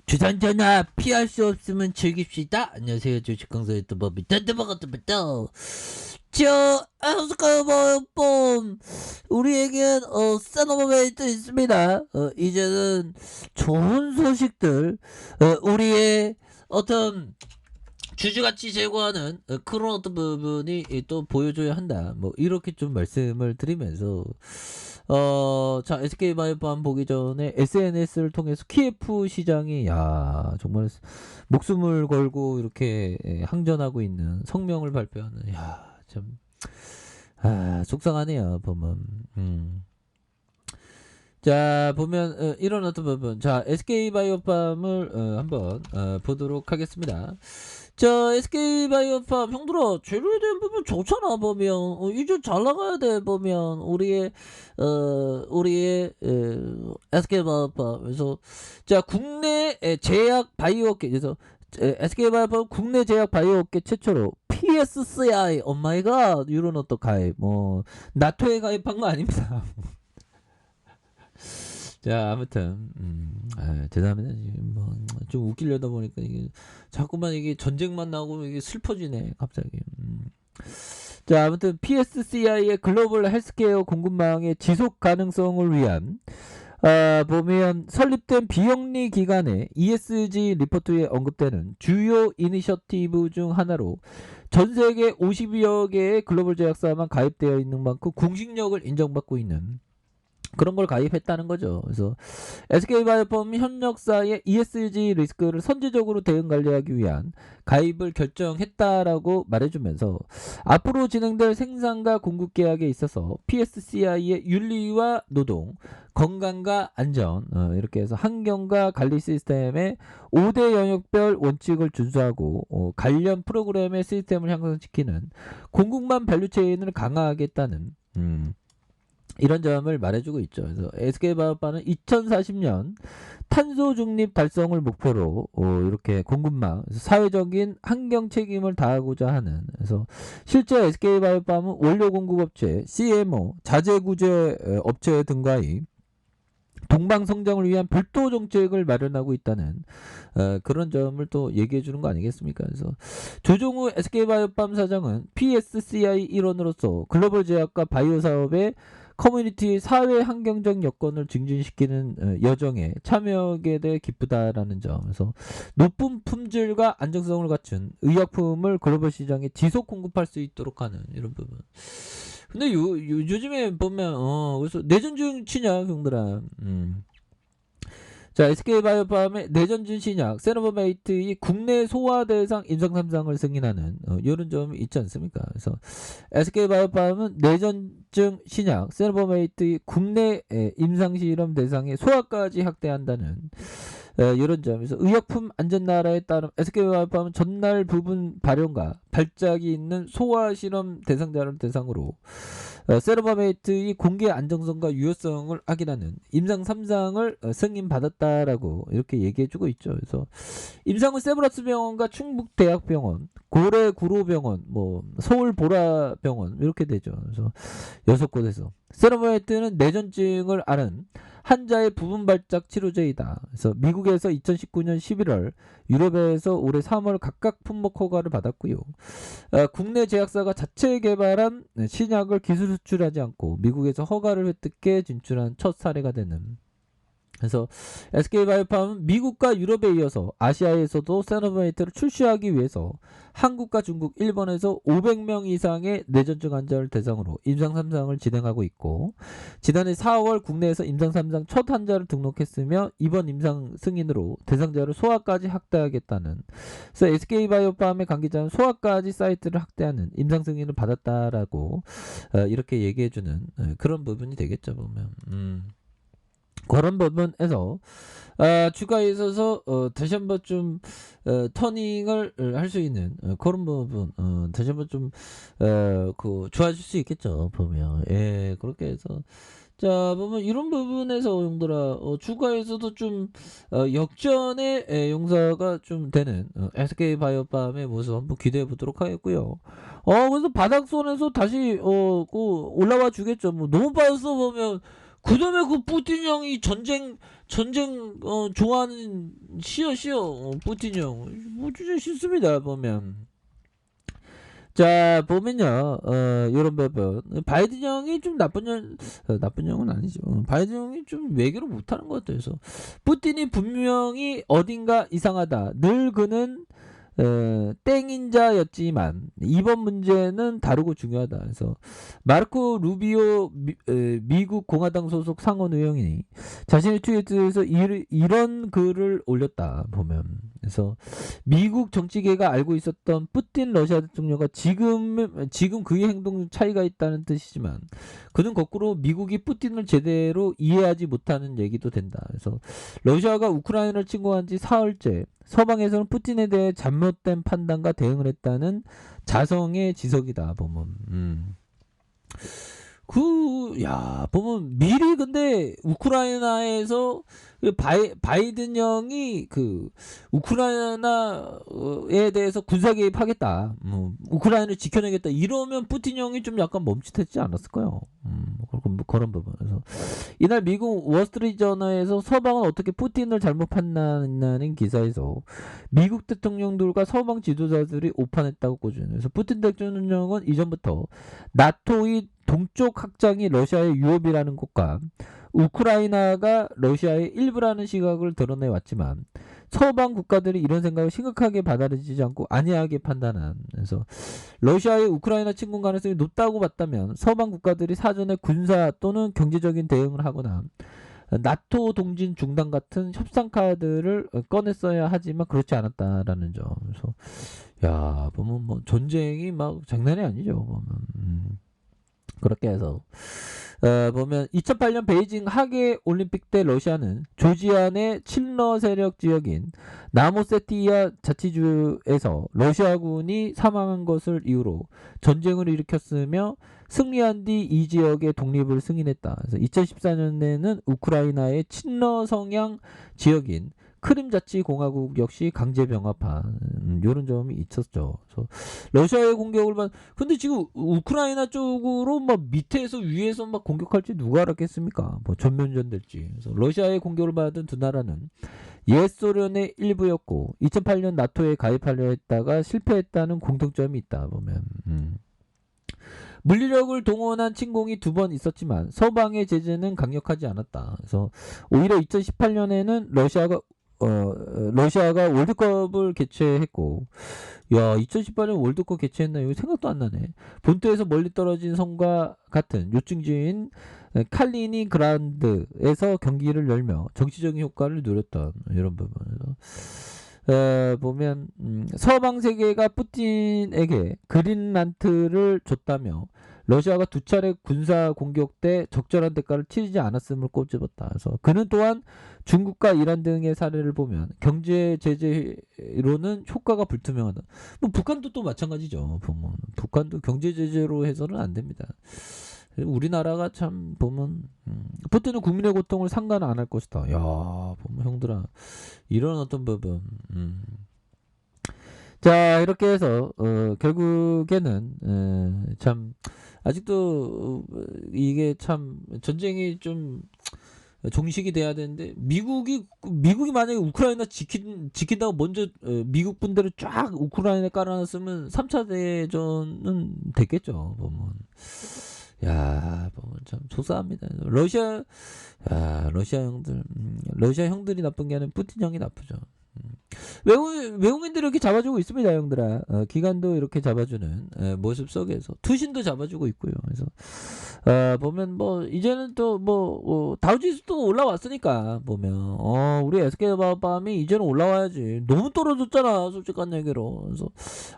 주전전화 피할 수 없으면 즐깁시다. 안녕하세요. 주식강사 유튜버 미터드버거드부터 아스카범 우리에겐 세너버메이트 있습니다. 이제는 좋은 소식들 우리의 어떤 주주가치 제고하는 그런 어떤 부분이 또 보여줘야 한다. 뭐 이렇게 좀 말씀을 드리면서 자, SK바이오팜 보기 전에 SNS를 통해서 KF 시장이 정말 목숨을 걸고 이렇게 항전하고 있는 성명을 발표하는 참 속상하네요. 보면 자, 보면 이런 어떤 부분, 자, SK바이오팜을 한번 보도록 하겠습니다. 자, SK바이오팜 형들아, 재료에 대한 부분 좋잖아. 보면 이제 잘 나가야 돼. 보면 우리의 SK바이오팜 그래서 자, 국내 제약 바이오업계 그래서 SK바이오팜 국내 제약 바이오업계 최초로 PSCI 오마이갓 이런 어떤 가입 뭐 나토에 가입한 거 아닙니다. 자, 아무튼 대단합니다. 좀 웃기려다 보니까 이게 자꾸만 이게 전쟁만 나오고 이게 슬퍼지네 갑자기. 자, 아무튼 PSCI의 글로벌 헬스케어 공급망의 지속 가능성을 위한 보면 설립된 비영리 기관의 ESG 리포트에 언급되는 주요 이니셔티브 중 하나로 전 세계 50여 개의 글로벌 제약사만 가입되어 있는 만큼 공식력을 인정받고 있는 그런 걸 가입했다는 거죠. 그래서 SK바이오팜 현역사의 ESG 리스크를 선제적으로 대응 관리하기 위한 가입을 결정했다라고 말해주면서 앞으로 진행될 생산과 공급 계약에 있어서 PSCI의 윤리와 노동, 건강과 안전 이렇게 해서 환경과 관리 시스템의 5대 영역별 원칙을 준수하고 관련 프로그램의 시스템을 향상시키는 공급망 밸류체인을 강화하겠다는 이런 점을 말해주고 있죠. 그래서 SK바이오팜은 2040년 탄소 중립 달성을 목표로 이렇게 공급망 사회적인 환경 책임을 다하고자 하는 그래서 실제 SK바이오팜은 원료 공급업체, CMO, 자재구제 업체 등과의 동방 성장을 위한 별도 정책을 마련하고 있다는 그런 점을 또 얘기해 주는 거 아니겠습니까? 그래서 조종우 SK바이오팜 사장은 PSCI 일원으로서 글로벌 제약과 바이오 사업의 커뮤니티 사회 환경적 여건을 증진시키는 여정에 참여하게 돼 기쁘다라는 점. 그래서 높은 품질과 안정성을 갖춘 의약품을 글로벌 시장에 지속 공급할 수 있도록 하는 이런 부분. 근데 요즘에 보면 그래서 내전중 치냐 형들아. 자, SK바이오팜의 내전진 신약 세노버메이트의 국내 소화 대상 임상 3상을 승인하는 이런 점이 있지 않습니까? 그래서 SK바이오팜은 내전증 신약 세노버메이트의 국내 임상 실험 대상의 소화까지 확대한다는 이런 점에서 의약품 안전나라에 따른 SK바이오팜은 전날 부분 발현과 발작이 있는 소화 실험 대상자를 대상으로 세로바메이트의 공개 안정성과 유효성을 확인하는 임상 3상을 승인받았다라고 이렇게 얘기해주고 있죠. 그래서 임상은 세브라스 병원과 충북대학병원, 고래구로병원, 뭐 서울보라병원 이렇게 되죠. 그래서 6곳에서 세로바메이트는 내전증을 앓은 환자의 부분 발작 치료제이다. 그래서 미국에서 2019년 11월, 유럽에서 올해 3월 각각 품목 허가를 받았고요. 국내 제약사가 자체 개발한 신약을 기술 수출하지 않고 미국에서 허가를 획득해 진출한 첫 사례가 되는. 그래서 SK바이오팜은 미국과 유럽에 이어서 아시아에서도 세노바메이트를 출시하기 위해서 한국과 중국, 일본에서 500명 이상의 내전증 환자를 대상으로 임상 3상을 진행하고 있고 지난해 4월 국내에서 임상 3상 첫 환자를 등록했으며 이번 임상 승인으로 대상자를 소아까지 확대하겠다는 그래서 SK바이오팜의 관계자는 소아까지 사이트를 확대하는 임상 승인을 받았다라고 이렇게 얘기해주는 그런 부분이 되겠죠 보면. 그런 부분에서 주가에 있어서 다시 한번 좀 터닝을 할 수 있는 그런 부분 다시 한번 좀 좋아질 수 있겠죠 보면. 예, 그렇게 해서 자 보면 이런 부분에서 형들아 주가에서도 좀 역전의 용사가 좀 되는 SK바이오팜의 모습 한번 기대해 보도록 하겠고요. 그래서 바닥선에서 다시 올라와 주겠죠. 뭐 너무 빠졌어 보면 그다음에 그 푸틴 형이 전쟁 좋아하는 시어 푸틴 형. 뭐 진짜 싫습니다 보면. 자 보면요 요런 부분 바이든 형이 좀 나쁜 형은 아니죠. 바이든 형이 좀 외교를 못하는 것 같아요. 그래서 푸틴이 분명히 어딘가 이상하다. 늘 그는 땡인자였지만 이번 문제는 다르고 중요하다. 그래서 마르코 루비오 미국 공화당 소속 상원 의원이 자신의 트위터에서 이런 글을 올렸다 보면. 그래서 미국 정치계가 알고 있었던 푸틴 러시아 대통령과 지금 그의 행동 차이가 있다는 뜻이지만 그는 거꾸로 미국이 푸틴을 제대로 이해하지 못하는 얘기도 된다. 그래서 러시아가 우크라이나를 침공한 지 사흘째 서방에서는 푸틴에 대해 잘못된 판단과 대응을 했다는 자성의 지석이다 보면. 보면 미리 근데 우크라이나에서 바이든 형이 그 우크라이나에 대해서 군사 개입하겠다, 우크라이나를 지켜내겠다 이러면 푸틴 형이 좀 약간 멈칫했지 않았을까요? 그런 부분에서 이날 미국 월스트리트저널에서 서방은 어떻게 푸틴을 잘못 판단했냐는 기사에서 미국 대통령들과 서방 지도자들이 오판했다고 꼬주는. 그래서 푸틴 대통령은 이전부터 나토의 동쪽 확장이 러시아의 유업이라는 것과 우크라이나가 러시아의 일부라는 시각을 드러내왔지만 서방 국가들이 이런 생각을 심각하게 받아들이지 않고 안이하게 판단한. 그래서 러시아의 우크라이나 침공 가능성이 높다고 봤다면 서방 국가들이 사전에 군사 또는 경제적인 대응을 하거나 나토 동진 중단 같은 협상 카드를 꺼냈어야 하지만 그렇지 않았다라는 점. 그래서 보면 뭐 전쟁이 막 장난이 아니죠 보면. 그렇게 해서 보면 2008년 베이징 하계 올림픽 때 러시아는 조지안의 친러 세력 지역인 나모세티아 자치주에서 러시아군이 사망한 것을 이유로 전쟁을 일으켰으며 승리한 뒤 이 지역의 독립을 승인했다. 그래서 2014년에는 우크라이나의 친러 성향 지역인 크림자치공화국 역시 강제 병합한 이런 점이 있었죠. 그래서 러시아의 공격을 근데 지금 우크라이나 쪽으로 막 밑에서 위에서 막 공격할지 누가 알았겠습니까? 뭐 전면전 될지. 그래서 러시아의 공격을 받은 두 나라는 옛 소련의 일부였고 2008년 나토에 가입하려 했다가 실패했다는 공통점이 있다 보면. 물리력을 동원한 침공이 두 번 있었지만 서방의 제재는 강력하지 않았다. 그래서 오히려 2018년에는 러시아가 월드컵을 개최했고, 2018년 월드컵 개최했나? 이거 생각도 안 나네. 본토에서 멀리 떨어진 섬과 같은 요충지인 칼리니그라드에서 경기를 열며 정치적인 효과를 누렸던 이런 부분에서 보면 서방 세계가 푸틴에게 그린란트를 줬다며 러시아가 두 차례 군사 공격 때 적절한 대가를 치르지 않았음을 꼬집었다. 그래서 그는 또한 중국과 이란 등의 사례를 보면 경제 제재로는 효과가 불투명하다. 뭐 북한도 또 마찬가지죠. 보면 북한도 경제 제재로 해서는 안 됩니다. 우리나라가 참 보면 푸틴은 국민의 고통을 상관 안 할 것이다. 보면 형들아 이런 어떤 부분. 자 이렇게 해서 결국에는 참 아직도 이게 참 전쟁이 좀 종식이 돼야 되는데 미국이 만약에 우크라이나 지킨다고 먼저 미국 분들을 쫙 우크라이나에 깔아놨으면 3차 대전은 됐겠죠. 보면 보면 참 조사합니다. 러시아 형들이 나쁜 게 아니라 푸틴 형이 나쁘죠. 외국인들이 이렇게 잡아주고 있습니다, 형들아. 기관도 이렇게 잡아주는 모습 속에서 투신도 잡아주고 있고요. 그래서 보면 뭐 이제는 또 뭐 다우지수도 올라왔으니까 보면 우리 SK밤이 이제는 올라와야지. 너무 떨어졌잖아, 솔직한 얘기로. 그래서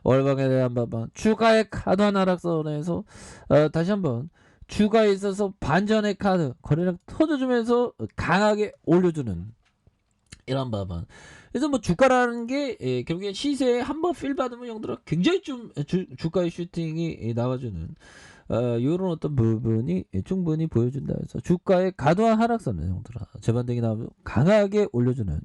월방에 대한 바방 추가의 카드 하락선에서 다시 한번 추가에 있어서 반전의 카드 거래량 터져주면서 강하게 올려주는 이런 바방. 그래서 뭐 주가라는 게 결국엔 시세에 한번 필 받으면 형들아 굉장히 좀 주가의 슈팅이 나와주는 요런 어떤 부분이 충분히 보여준다 해서 주가의 과도한 하락선을 형들아 재반등이 나오면 강하게 올려주는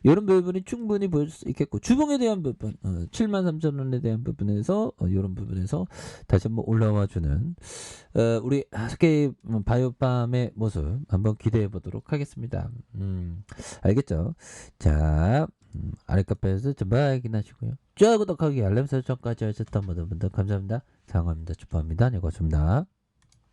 요런 부분이 충분히 보여줄 수 있겠고 주봉에 대한 부분 73,000원에 대한 부분에서 요런 부분에서 다시 한번 올라와 주는 우리 SK 바이오팜의 모습 한번 기대해 보도록 하겠습니다. 알겠죠? 자, 아랫카페에서 전방 확인하시고요. 좋아요, 구독하기, 알람 설정까지 하셨던 모든 분들 감사합니다. 상호입니다. 축복합니다. 네, 고맙습니다.